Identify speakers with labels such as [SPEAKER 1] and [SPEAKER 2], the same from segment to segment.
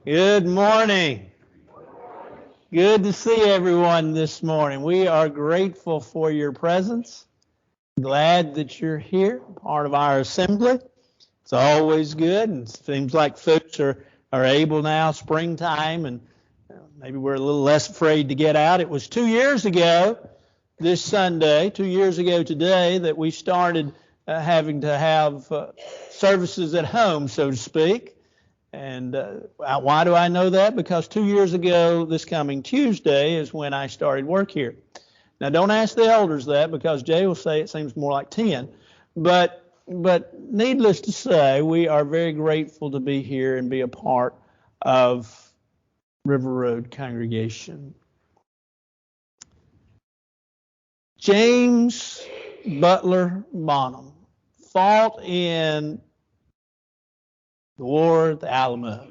[SPEAKER 1] Good morning. Good to see everyone this morning. We are grateful for your presence. Glad that you're here, part of our assembly. It's always good, and it seems like folks are able now, springtime, and maybe we're a little less afraid to get out. It was 2 years ago this Sunday, 2 years ago today, that we started having to have services at home, so to speak. And why do I know that? Because 2 years ago, this coming Tuesday, is when I started work here. Now, don't ask the elders that, because Jay will say it seems more like 10. But needless to say, we are very grateful to be here and be a part of River Road congregation. James Butler Bonham fought in the war at the Alamo.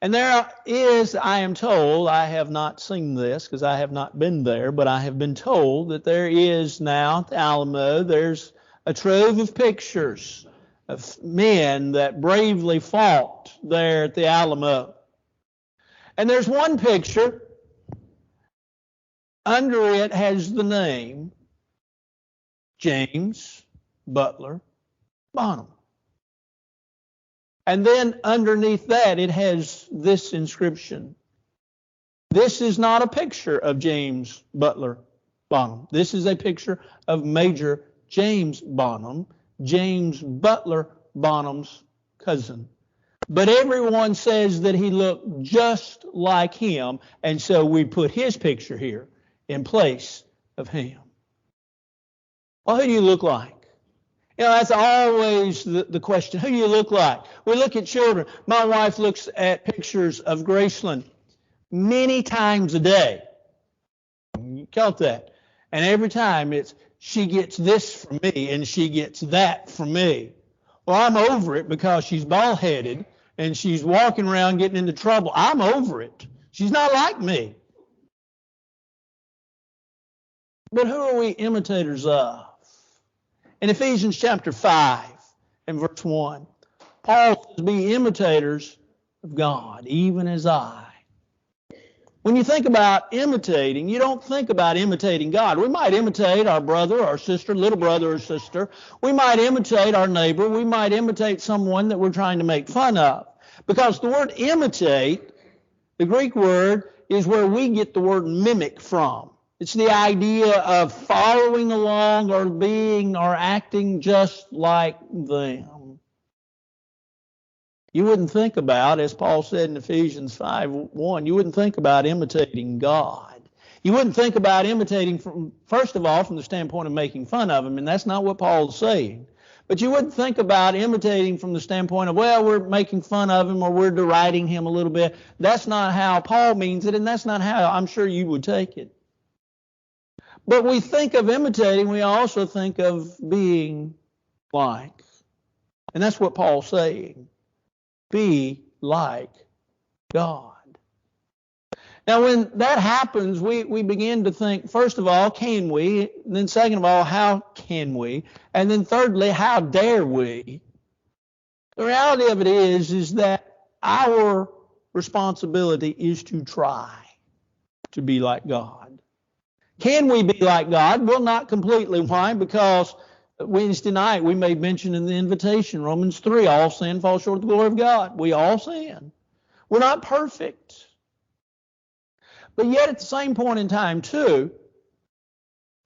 [SPEAKER 1] And there is, I am told, I have not seen this because I have not been there, but I have been told that there is now at the Alamo, there's a trove of pictures of men that bravely fought there at the Alamo. And there's one picture, under it has the name James Butler Bonham. And then underneath that, it has this inscription. This is not a picture of James Butler Bonham. This is a picture of Major James Bonham, James Butler Bonham's cousin. But everyone says that he looked just like him, and so we put his picture here in place of him. Well, who do you look like? You know, that's always the question. Who do you look like? We look at children. My wife looks at pictures of Graceland many times a day. You count that. And every time it's, she gets this from me and she gets that from me. Well, I'm over it because she's bald-headed and she's walking around getting into trouble. I'm over it. She's not like me. But who are we imitators of? In Ephesians chapter 5 and verse 1, Paul says, be imitators of God, even as I. When you think about imitating, you don't think about imitating God. We might imitate our brother or sister, little brother or sister. We might imitate our neighbor. We might imitate someone that we're trying to make fun of. Because the word imitate, the Greek word, is where we get the word mimic from. It's the idea of following along or being or acting just like them. You wouldn't think about, as Paul said in Ephesians 5:1, you wouldn't think about imitating God. You wouldn't think about imitating, first of all, from the standpoint of making fun of him, and that's not what Paul's saying. But you wouldn't think about imitating from the standpoint of, well, we're making fun of him or we're deriding him a little bit. That's not how Paul means it, and that's not how I'm sure you would take it. But we think of imitating, we also think of being like. And that's what Paul's saying. Be like God. Now, when that happens, we begin to think, first of all, can we? And then second of all, how can we? And then thirdly, how dare we? The reality of it is that our responsibility is to try to be like God. Can we be like God? Well, not completely. Why? Because Wednesday night we made mention in the invitation, Romans 3, all sin falls short of the glory of God. We all sin. We're not perfect. But yet at the same point in time, too,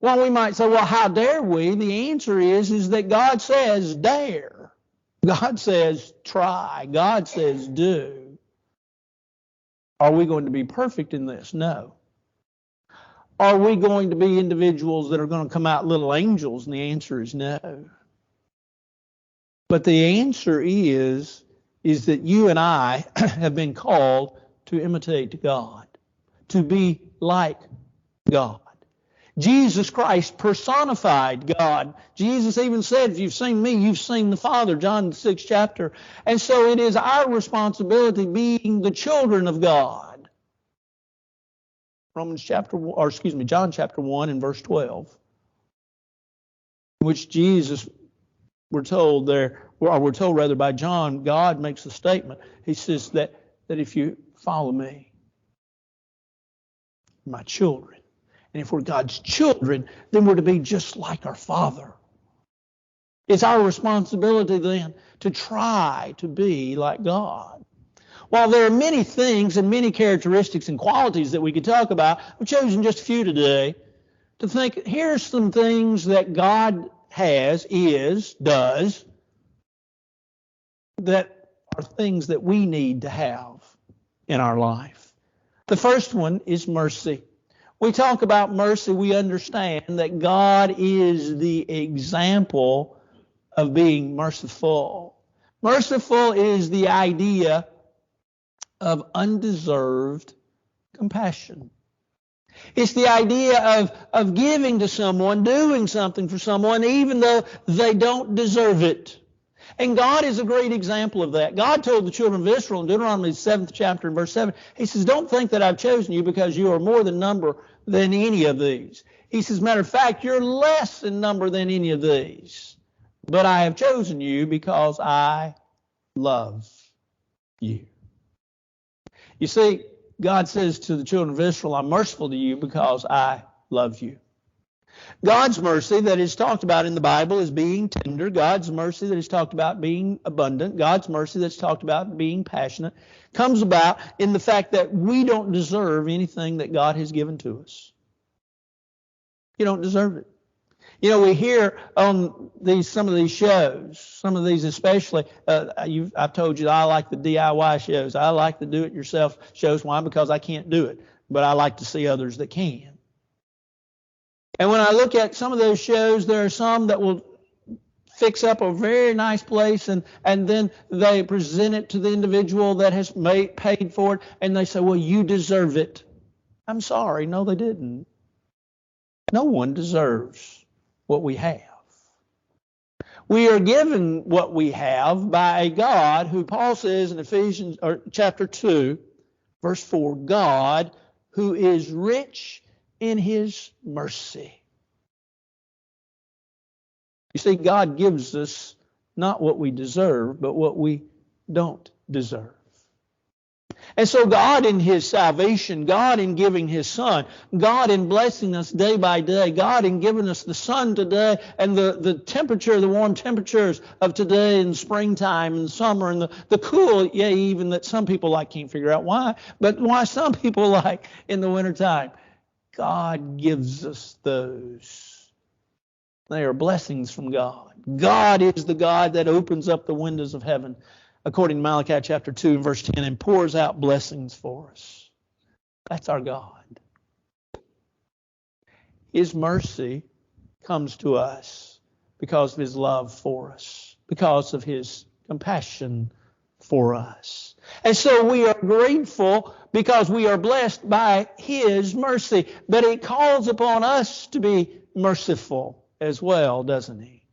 [SPEAKER 1] well, we might say, well, how dare we? The answer is that God says dare. God says try. God says do. Are we going to be perfect in this? No. Are we going to be individuals that are going to come out little angels? And the answer is no. But the answer is that you and I have been called to imitate God, to be like God. Jesus Christ personified God. Jesus even said, if you've seen me, you've seen the Father, John 6 chapter. And so it is our responsibility, being the children of God. John chapter 1 and verse 12, which Jesus we're told there, or we're told rather by John, God makes a statement. He says that if you follow me, my children, and if we're God's children, then we're to be just like our Father. It's our responsibility then to try to be like God. While there are many things and many characteristics and qualities that we could talk about, I've chosen just a few today to think, here's some things that God has, does, that are things that we need to have in our life. The first one is mercy. We talk about mercy, we understand that God is the example of being merciful. Merciful is the idea of undeserved compassion. It's the idea of giving to someone, doing something for someone, even though they don't deserve it. And God is a great example of that. God told the children of Israel in Deuteronomy 7th chapter and verse 7, He says, don't think that I've chosen you because you are more in number than any of these. He says, matter of fact, you're less in number than any of these. But I have chosen you because I love you. You see, God says to the children of Israel, I'm merciful to you because I love you. God's mercy that is talked about in the Bible is being tender. God's mercy that is talked about being abundant. God's mercy that's talked about being passionate comes about in the fact that we don't deserve anything that God has given to us. You don't deserve it. You know, we hear on some of these shows, some of these especially, I've told you that I like the DIY shows. I like the do-it-yourself shows. Why? Because I can't do it. But I like to see others that can. And when I look at some of those shows, there are some that will fix up a very nice place and then they present it to the individual that has paid for it, and they say, well, you deserve it. I'm sorry. No, they didn't. No one deserves what we have. We are given what we have by a God who Paul says in Ephesians chapter 2, verse 4, God who is rich in His mercy. You see, God gives us not what we deserve, but what we don't deserve. And so God in His salvation, God in giving His Son, God in blessing us day by day, God in giving us the sun today and the temperature, the warm temperatures of today in springtime and summer and the cool, even that some people like can't figure out why, but why some people like in the wintertime. God gives us those. They are blessings from God. God is the God that opens up the windows of heaven, according to Malachi chapter 2 and verse 10, and pours out blessings for us. That's our God. His mercy comes to us because of His love for us, because of His compassion for us. And so we are grateful because we are blessed by His mercy. But He calls upon us to be merciful as well, doesn't He?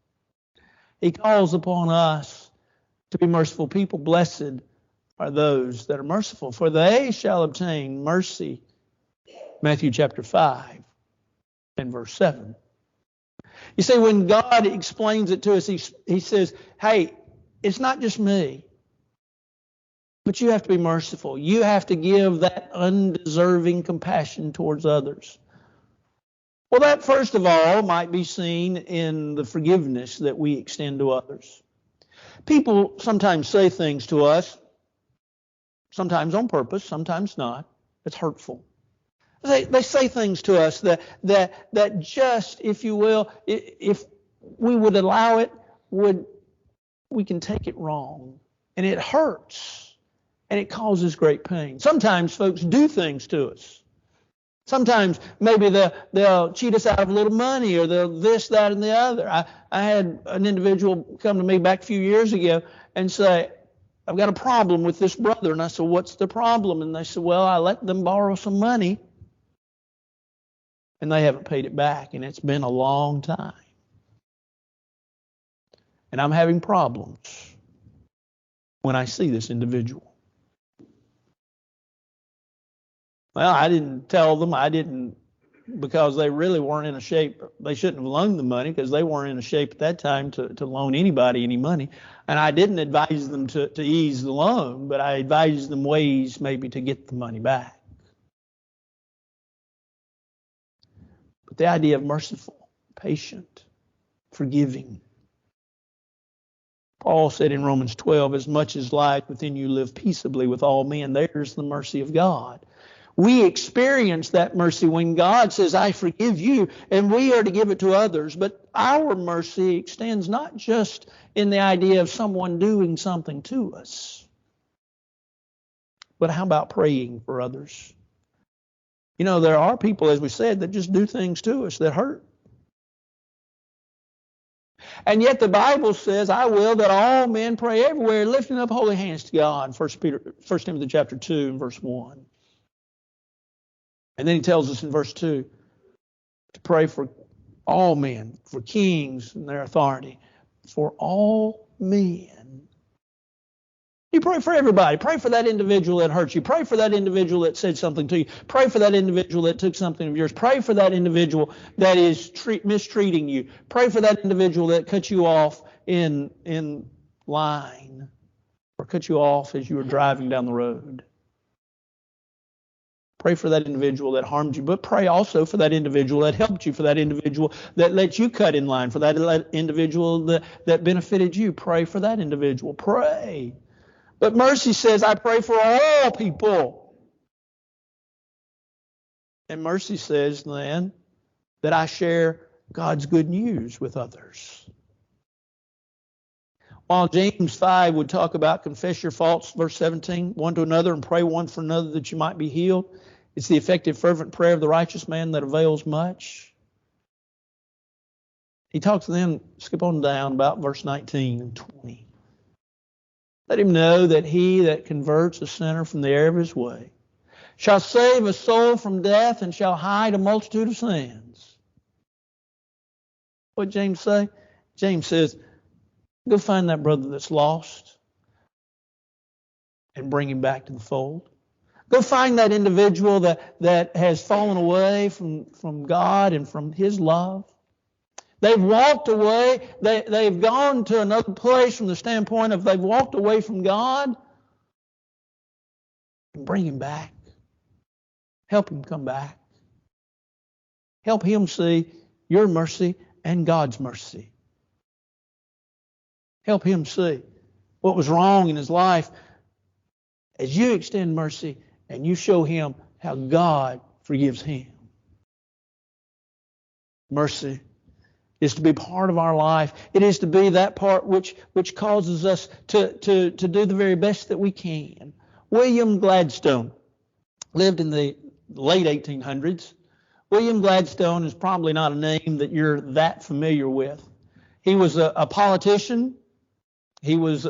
[SPEAKER 1] He calls upon us to be merciful people. Blessed are those that are merciful, for they shall obtain mercy. Matthew chapter 5 and verse 7. You see, when God explains it to us, He says, hey, it's not just me, but you have to be merciful. You have to give that undeserving compassion towards others. Well, that first of all might be seen in the forgiveness that we extend to others. People sometimes say things to us, sometimes on purpose, sometimes not. It's hurtful. They say things to us that just, if you will, if we would allow it, we can take it wrong. And it hurts. And it causes great pain. Sometimes folks do things to us. Sometimes maybe they'll cheat us out of a little money, or they'll this, that, and the other. I had an individual come to me back a few years ago and say, I've got a problem with this brother. And I said, what's the problem? And they said, well, I let them borrow some money and they haven't paid it back. And it's been a long time. And I'm having problems when I see this individual. Well, I didn't tell them. I didn't because they really weren't in a shape. They shouldn't have loaned the money because they weren't in a shape at that time to loan anybody any money. And I didn't advise them to ease the loan, but I advised them ways maybe to get the money back. But the idea of merciful, patient, forgiving. Paul said in Romans 12, as much as life within you, live peaceably with all men. There's the mercy of God. We experience that mercy when God says, I forgive you, and we are to give it to others. But our mercy extends not just in the idea of someone doing something to us, but how about praying for others? You know, there are people, as we said, that just do things to us that hurt. And yet the Bible says, I will that all men pray everywhere, lifting up holy hands to God. 1 Timothy chapter 2 and verse 1. And then he tells us in verse 2 to pray for all men, for kings and their authority, for all men. You pray for everybody. Pray for that individual that hurt you. Pray for that individual that said something to you. Pray for that individual that took something of yours. Pray for that individual that is mistreating you. Pray for that individual that cut you off in line or cut you off as you were driving down the road. Pray for that individual that harmed you, but pray also for that individual that helped you, for that individual that let you cut in line, for that individual that benefited you. Pray for that individual. Pray. But mercy says, I pray for all people. And mercy says then that I share God's good news with others. While James 5 would talk about confess your faults, verse 17, one to another and pray one for another that you might be healed. It's the effective, fervent prayer of the righteous man that avails much. He talks to them, skip on down about verse 19 and 20. Let him know that he that converts a sinner from the error of his way shall save a soul from death and shall hide a multitude of sins. What did James say? James says, go find that brother that's lost and bring him back to the fold. Go find that individual that has fallen away from God and from His love. They've walked away. They've gone to another place from the standpoint of they've walked away from God. And bring him back. Help him come back. Help him see your mercy and God's mercy. Help him see what was wrong in his life as you extend mercy and you show him how God forgives him. Mercy is to be part of our life. It is to be that part which causes us to do the very best that we can. William Gladstone lived in the late 1800s. William Gladstone is probably not a name that you're that familiar with. He was a politician. He was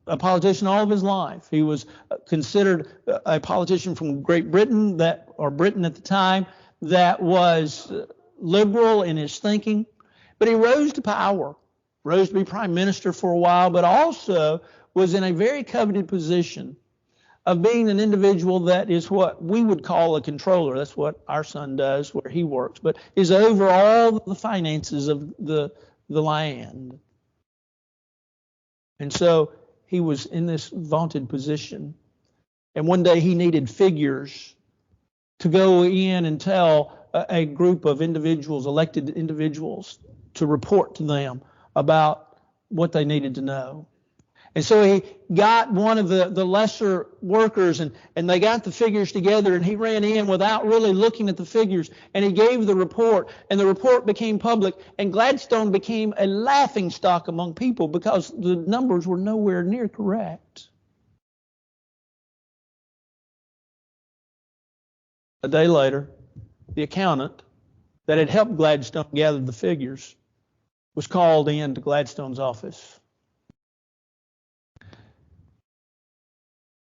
[SPEAKER 1] a politician all of his life. He was considered a politician from Great Britain, Britain at the time, that was liberal in his thinking. But he rose to power, rose to be prime minister for a while, but also was in a very coveted position of being an individual that is what we would call a controller. That's what our son does where he works, but is over all the finances of the land. And so he was in this vaunted position. And one day he needed figures to go in and tell a group of individuals, elected individuals, to report to them about what they needed to know. And so he got one of the lesser workers and they got the figures together, and he ran in without really looking at the figures, and he gave the report, and the report became public, and Gladstone became a laughingstock among people because the numbers were nowhere near correct. A day later, the accountant that had helped Gladstone gather the figures was called in to Gladstone's office.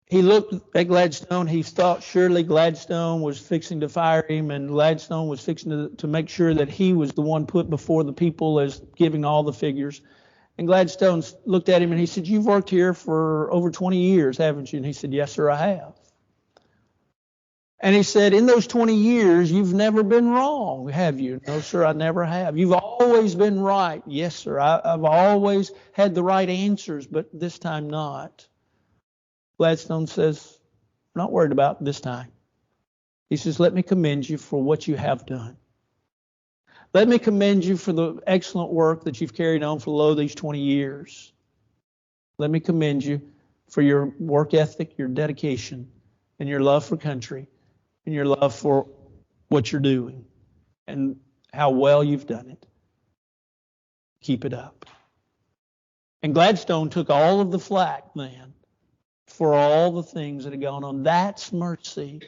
[SPEAKER 1] He looked at Gladstone. He thought surely Gladstone was fixing to fire him, and Gladstone was fixing to make sure that he was the one put before the people as giving all the figures. And Gladstone looked at him and he said, "You've worked here for over 20 years, haven't you?" And he said, "Yes, sir, I have." And he said, in those 20 years, you've never been wrong, have you? No, sir, I never have. You've always been right. Yes, sir, I've always had the right answers, but this time not. Gladstone says, I'm not worried about this time. He says, let me commend you for what you have done. Let me commend you for the excellent work that you've carried on for these 20 years. Let me commend you for your work ethic, your dedication, and your love for country, and your love for what you're doing, and how well you've done it. Keep it up. And Gladstone took all of the flack then for all the things that had gone on. That's mercy.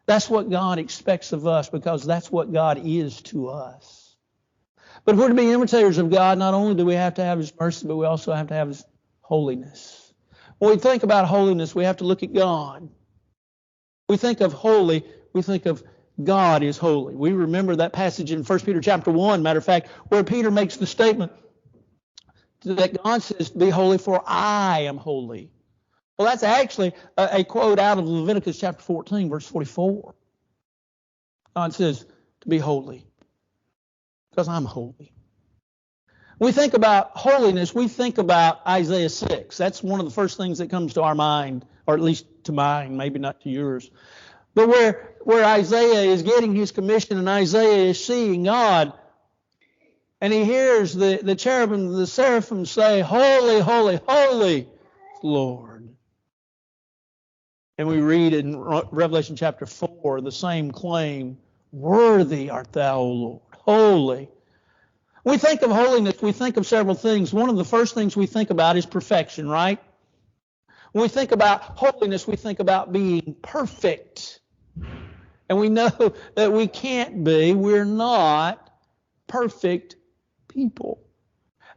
[SPEAKER 1] That's what God expects of us, because that's what God is to us. But if we're to be imitators of God, not only do we have to have His mercy, but we also have to have His holiness. When we think about holiness, we have to look at God. We think of holy, we think of God is holy. We remember that passage in 1 Peter chapter 1, matter of fact, where Peter makes the statement that God says, be holy for I am holy. Well, that's actually a quote out of Leviticus chapter 14, verse 44. God says to be holy because I'm holy. When we think about holiness, we think about Isaiah 6. That's one of the first things that comes to our mind, or at least to mine, maybe not to yours. But where Isaiah is getting his commission, and Isaiah is seeing God, and he hears the cherubim, the seraphim say, holy, holy, holy, Lord. And we read in Revelation chapter 4 the same claim, worthy art thou, O Lord, holy. When we think of holiness, we think of several things. One of the first things we think about is perfection, right? When we think about holiness, we think about being perfect. And we know that we can't be. We're not perfect people.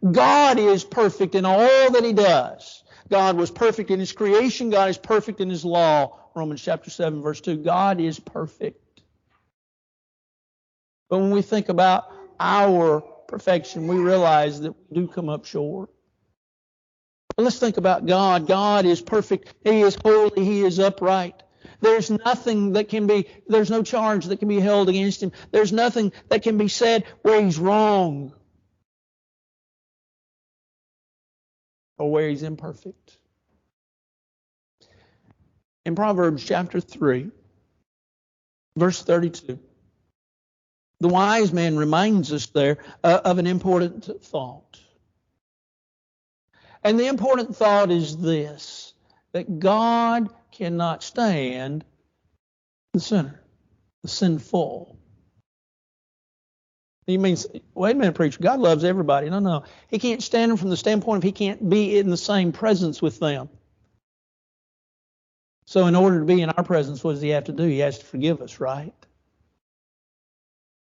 [SPEAKER 1] God is perfect in all that He does. God was perfect in His creation. God is perfect in His law. Romans chapter 7, verse 2. God is perfect. But when we think about our perfection, we realize that we do come up short. But let's think about God. God is perfect. He is holy. He is upright. There's nothing that can be, there's no charge that can be held against Him. There's nothing that can be said where He's wrong or where He's imperfect. In Proverbs chapter 3, verse 32, the wise man reminds us there of an important thought. And the important thought is this, that God cannot stand the sinner, the sinful. He means, wait a minute, preacher, God loves everybody. No. He can't stand them from the standpoint of He can't be in the same presence with them. So in order to be in our presence, what does He have to do? He has to forgive us, right?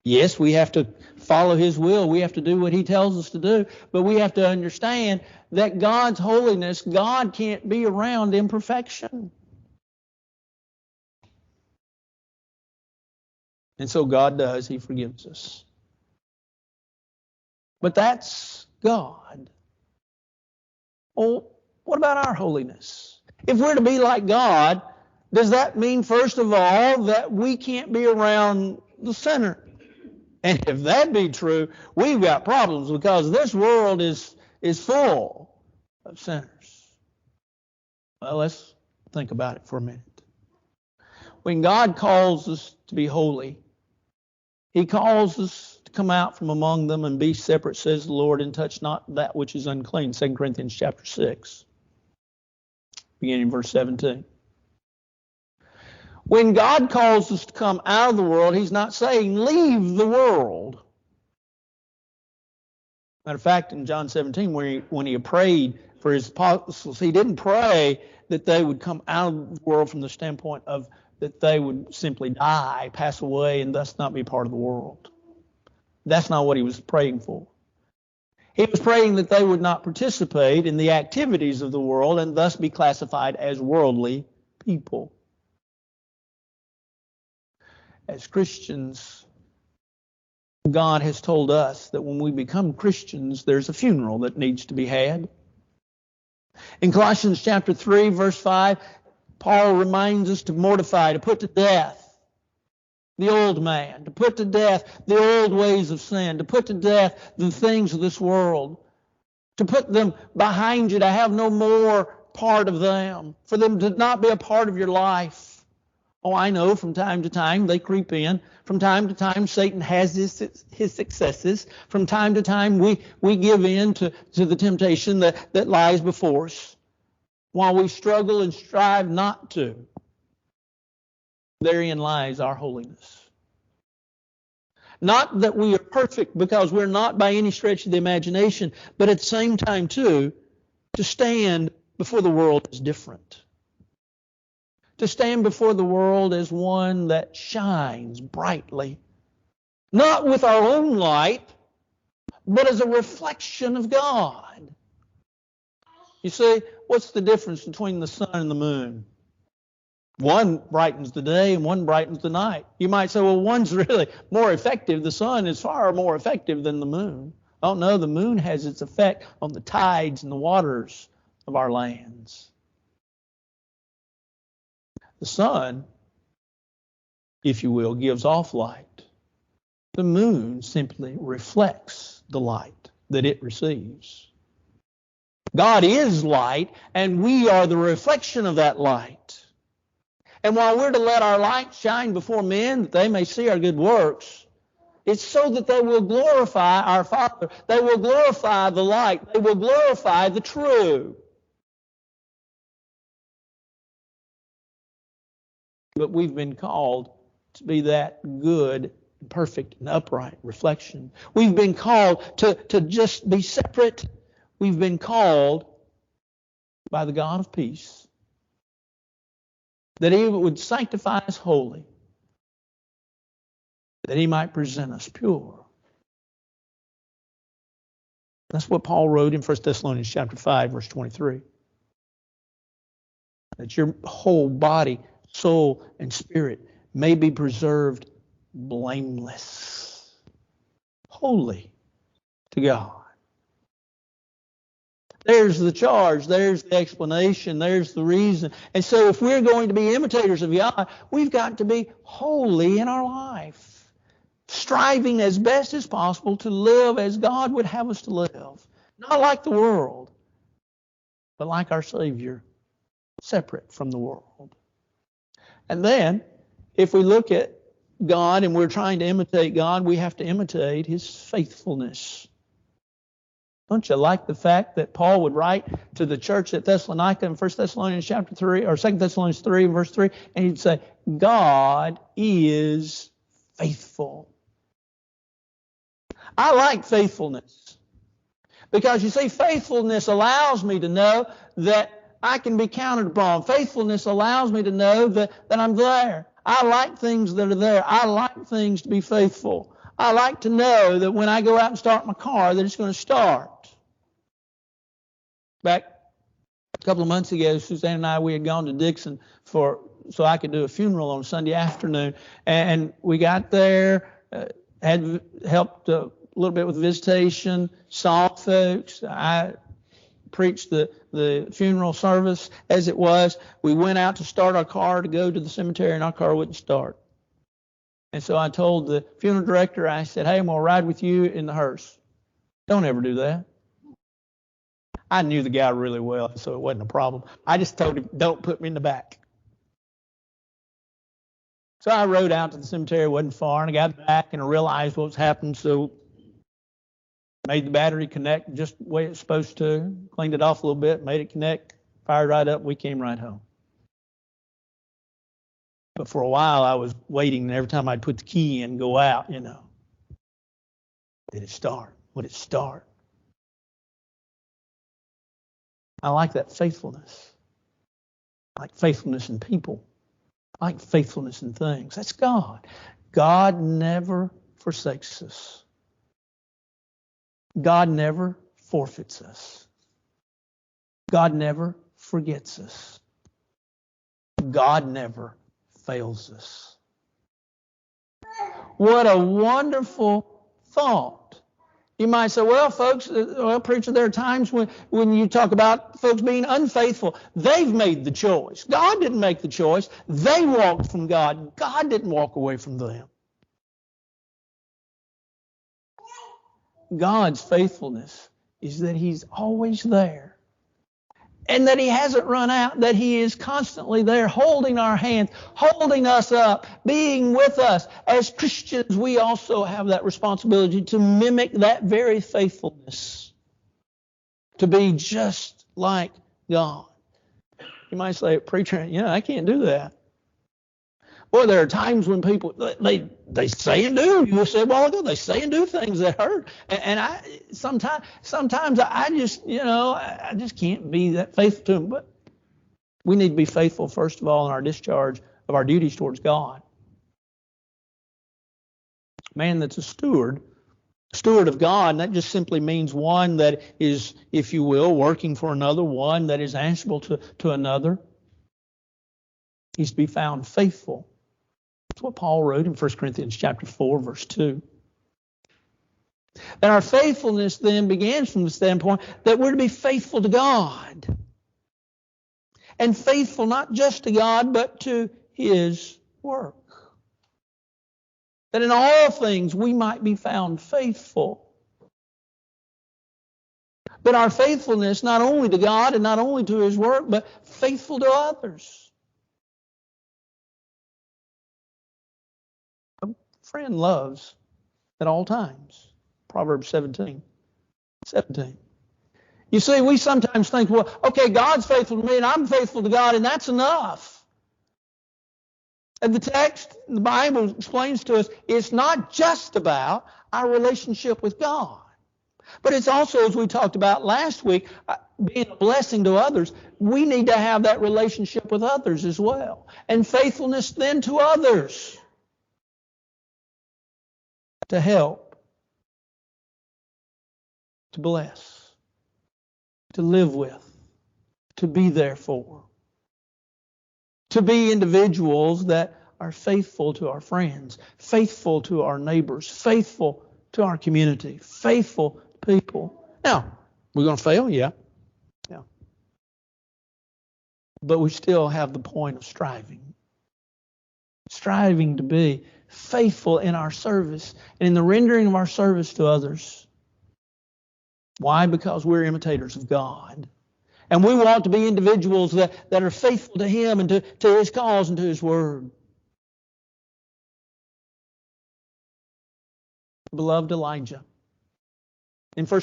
[SPEAKER 1] Yes, we have to follow His will. We have to do what He tells us to do. But we have to understand that God's holiness, God can't be around imperfection. And so God does. He forgives us. But that's God. Well, what about our holiness? If we're to be like God, does that mean, first of all, that we can't be around the sinner? And if that be true, we've got problems, because this world is full of sinners. Well, let's think about it for a minute. When God calls us to be holy, He calls us to come out from among them and be separate, says the Lord, and touch not that which is unclean. 2 Corinthians chapter 6, beginning in verse 17. When God calls us to come out of the world, He's not saying leave the world. Matter of fact, in John 17, when He prayed for His apostles, He didn't pray that they would come out of the world from the standpoint of that they would simply die, pass away, and thus not be part of the world. That's not what He was praying for. He was praying that they would not participate in the activities of the world and thus be classified as worldly people. As Christians, God has told us that when we become Christians, there's a funeral that needs to be had. In Colossians chapter 3, verse 5, Paul reminds us to mortify, to put to death the old man, to put to death the old ways of sin, to put to death the things of this world, to put them behind you, to have no more part of them, for them to not be a part of your life. Oh, I know from time to time they creep in. From time to time Satan has his successes. From time to time we give in to the temptation that lies before us, while we struggle and strive not to. Therein lies our holiness. Not that we are perfect, because we're not by any stretch of the imagination, but at the same time, too, to stand before the world is different. To stand before the world as one that shines brightly, not with our own light, but as a reflection of God. You see, what's the difference between the sun and the moon? One brightens the day and one brightens the night. You might say, well, one's really more effective. The sun is far more effective than the moon. Oh no, the moon has its effect on the tides and the waters of our lands. The sun, if you will, gives off light. The moon simply reflects the light that it receives. God is light, and we are the reflection of that light. And while we're to let our light shine before men, that they may see our good works, it's so that they will glorify our Father. They will glorify the light. They will glorify the true. But we've been called to be that good, perfect, and upright reflection. We've been called to just be separate. We've been called by the God of peace that He would sanctify us wholly, that He might present us pure. That's what Paul wrote in 1 Thessalonians chapter 5, verse 23. That your whole body, soul, and spirit may be preserved blameless, holy to God. There's the charge, there's the explanation, there's the reason. And so if we're going to be imitators of God, we've got to be holy in our life, striving as best as possible to live as God would have us to live. Not like the world, but like our Savior, separate from the world. And then, if we look at God and we're trying to imitate God, we have to imitate His faithfulness. Don't you like the fact that Paul would write to the church at Thessalonica in 1 Thessalonians chapter 3, or 2 Thessalonians 3, verse 3, and he'd say, God is faithful. I like faithfulness. Because you see, faithfulness allows me to know that I can be counted upon. Faithfulness allows me to know that I'm there. I like things that are there. I like things to be faithful. I like to know that when I go out and start my car, that it's going to start. Back a couple of months ago, Suzanne and I, we had gone to Dixon so I could do a funeral on Sunday afternoon. And we got there, had helped a little bit with visitation, saw folks. I preached the funeral service as it was. We went out to start our car to go to the cemetery, and our car wouldn't start. And so I told the funeral director, I said, hey, I'm going to ride with you in the hearse. Don't ever do that. I knew the guy really well, so it wasn't a problem. I just told him, don't put me in the back. So I rode out to the cemetery. It wasn't far, and I got back and I realized what was happening, so made the battery connect just the way it's supposed to, cleaned it off a little bit, made it connect, fired right up, we came right home. But for a while, I was waiting, and every time I'd put the key in and go out, did it start? Would it start? I like that faithfulness. I like faithfulness in people. I like faithfulness in things. That's God. God never forsakes us. God never forfeits us. God never forgets us. God never fails us. What a wonderful thought You might say, well, folks, preacher, there are times when you talk about folks being unfaithful. They've made the choice. God didn't make the choice. They walked from God. God didn't walk away from them. God's faithfulness is that He's always there. And that He hasn't run out, that He is constantly there, holding our hands, holding us up, being with us. As Christians, we also have that responsibility to mimic that very faithfulness, to be just like God. You might say, preacher, I can't do that. Boy, there are times when people, they say and do. You said a while ago, they say and do things that hurt. And I sometimes I just, I just can't be that faithful to them. But we need to be faithful, first of all, in our discharge of our duties towards God. Man that's a steward of God, and that just simply means one that is, if you will, working for another, one that is answerable to another. He's to be found faithful. That's what Paul wrote in 1 Corinthians chapter 4, verse 2. And our faithfulness then begins from the standpoint that we're to be faithful to God. And faithful not just to God, but to His work. That in all things we might be found faithful. But our faithfulness not only to God and not only to His work, but faithful to others. Friend loves at all times. Proverbs 17. You see, we sometimes think, well, okay, God's faithful to me and I'm faithful to God, and that's enough. And the text, the Bible explains to us, it's not just about our relationship with God, but it's also, as we talked about last week, being a blessing to others. We need to have that relationship with others as well. And faithfulness then to others. To help, to bless, to live with, to be there for, to be individuals that are faithful to our friends, faithful to our neighbors, faithful to our community, faithful people. Now, we're going to fail? Yeah. But we still have the point of striving to be faithful in our service and in the rendering of our service to others. Why? Because we're imitators of God. And we want to be individuals that are faithful to Him and to His cause and to His word. Beloved Elijah. In 1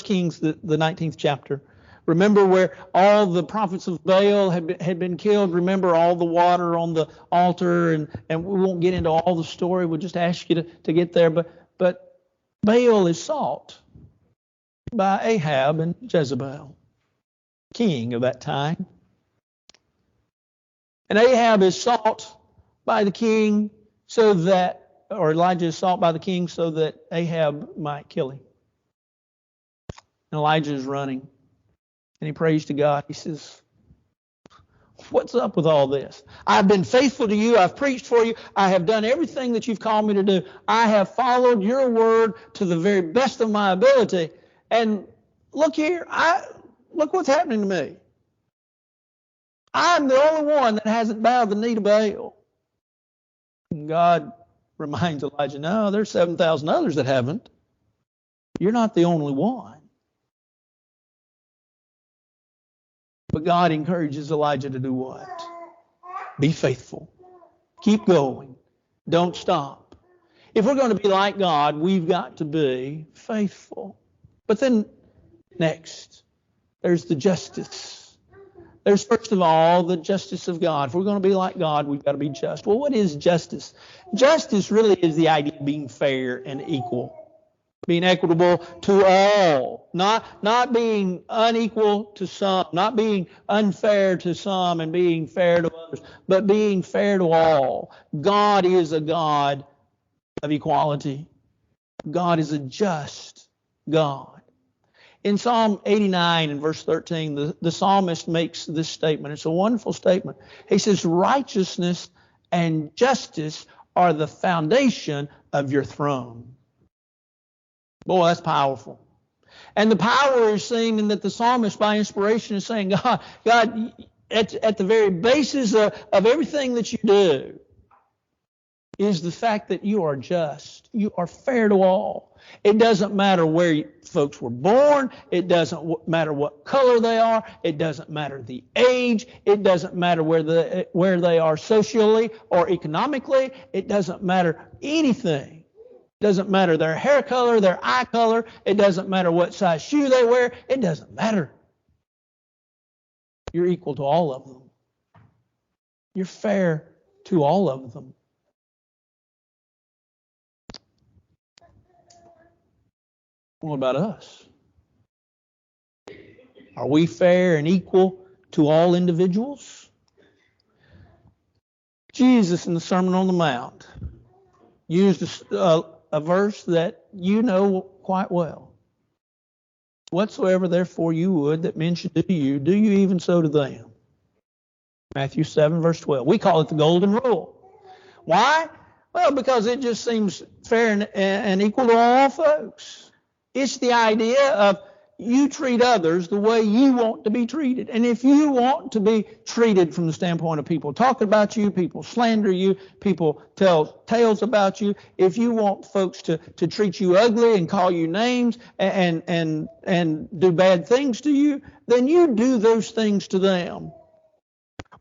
[SPEAKER 1] Kings, the 19th chapter, remember where all the prophets of Baal had been killed. Remember all the water on the altar, and we won't get into all the story. We'll just ask you to get there. But Baal is sought by Ahab and Jezebel, king of that time. And Ahab is sought by the king Elijah is sought by the king so that Ahab might kill him. And Elijah is running. And he prays to God. He says, what's up with all this? I've been faithful to you. I've preached for you. I have done everything that you've called me to do. I have followed your word to the very best of my ability. And look here. Look what's happening to me. I'm the only one that hasn't bowed the knee to Baal. And God reminds Elijah, no, there's 7,000 others that haven't. You're not the only one. But God encourages Elijah to do what? Be faithful. Keep going. Don't stop. If we're going to be like God, we've got to be faithful. But then next, there's the justice. There's first of all the justice of God. If we're going to be like God, we've got to be just. Well, what is justice? Justice really is the idea of being fair and equal. Being equitable to all, not being unequal to some, not being unfair to some and being fair to others, but being fair to all. God is a God of equality. God is a just God. In Psalm 89 and verse 13, the psalmist makes this statement. It's a wonderful statement. He says, righteousness and justice are the foundation of your throne. Boy, that's powerful. And the power is seen in that the psalmist, by inspiration, is saying, God, at the very basis of everything that you do is the fact that you are just. You are fair to all. It doesn't matter where folks were born. It doesn't matter what color they are. It doesn't matter the age. It doesn't matter where they are socially or economically. It doesn't matter anything. It doesn't matter their hair color, their eye color. It doesn't matter what size shoe they wear. It doesn't matter. You're equal to all of them. You're fair to all of them. What about us? Are we fair and equal to all individuals? Jesus in the Sermon on the Mount used a verse that you know quite well. Whatsoever therefore you would that men should do to you, do you even so to them. Matthew 7, verse 12. We call it the golden rule. Why? Well, because it just seems fair and equal to all folks. It's the idea of you treat others the way you want to be treated. And if you want to be treated from the standpoint of people talking about you, people slander you, people tell tales about you, if you want folks to treat you ugly and call you names and do bad things to you, then you do those things to them.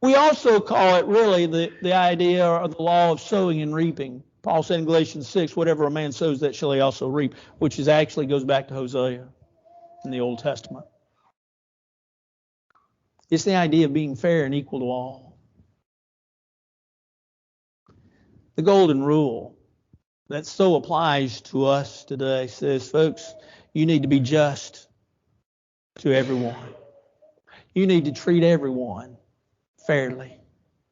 [SPEAKER 1] We also call it really the idea or the law of sowing and reaping. Paul said in Galatians 6, whatever a man sows, that shall he also reap, which is actually goes back to Hosea in the Old Testament. It's the idea of being fair and equal to all. The golden rule that so applies to us today says, folks, you need to be just to everyone. You need to treat everyone fairly.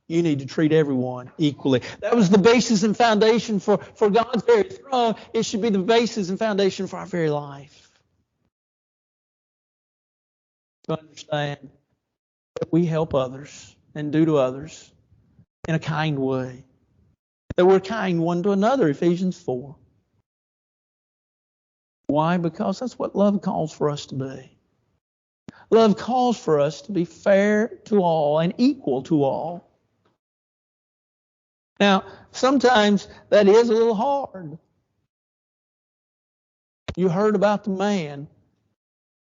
[SPEAKER 1] You need to treat everyone equally. That was the basis and foundation for God's very throne. It should be the basis and foundation for our very life. To understand that we help others and do to others in a kind way. That we're kind one to another, Ephesians 4. Why? Because that's what love calls for us to be. Love calls for us to be fair to all and equal to all. Now, sometimes that is a little hard. You heard about the man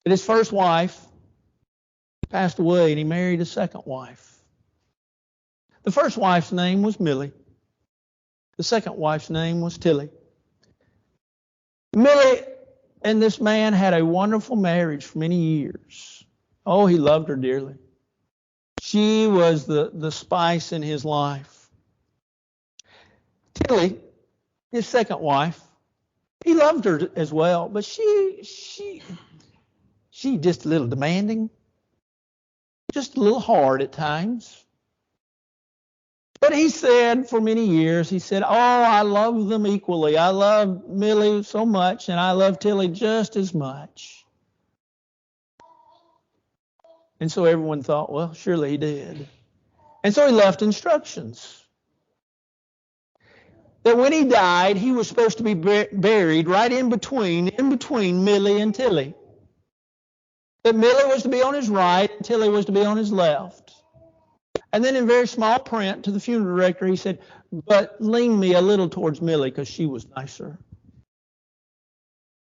[SPEAKER 1] that his first wife passed away and he married a second wife. The first wife's name was Millie. The second wife's name was Tilly. Millie and this man had a wonderful marriage for many years. Oh, he loved her dearly. She was the spice in his life. Tilly, his second wife, he loved her as well, but she just a little demanding, just a little hard at times. But he said for many years, he said, oh, I love them equally. I love Millie so much, and I love Tilly just as much. And so everyone thought, well, surely he did. And so he left instructions that when he died, he was supposed to be buried right in between Millie and Tilly. That Millie was to be on his right and Tilly was to be on his left. And then in very small print to the funeral director, he said, but lean me a little towards Millie because she was nicer.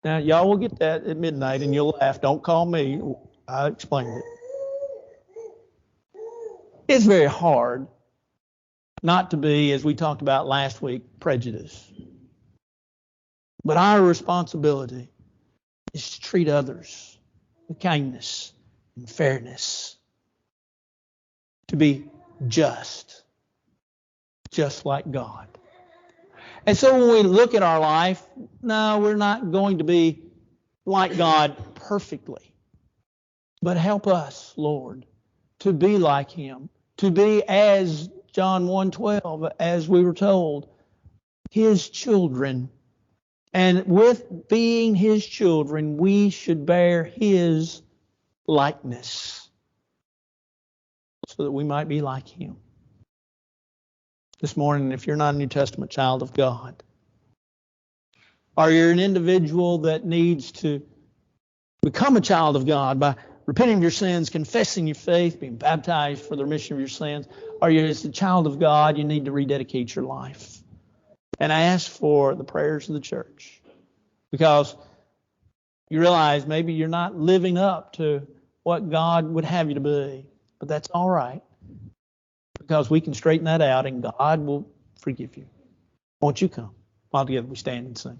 [SPEAKER 1] Now, y'all will get that at midnight and you'll laugh. Don't call me. I explained it. It's very hard not to be, as we talked about last week, prejudiced. But our responsibility is to treat others with kindness and fairness. To be just like God. And so when we look at our life, no, we're not going to be like God perfectly. But help us, Lord, to be like Him, to be as John 1:12, as we were told, His children. And with being His children, we should bear His likeness so that we might be like Him. This morning, if you're not a New Testament child of God, Or you're an individual that needs to become a child of God by repenting of your sins, confessing your faith, being baptized for the remission of your sins. Or you're as a child of God, you need to rededicate your life. And I ask for the prayers of the church, because you realize maybe you're not living up to what God would have you to be. But that's all right, because we can straighten that out and God will forgive you. Won't you come? While together we stand and sing.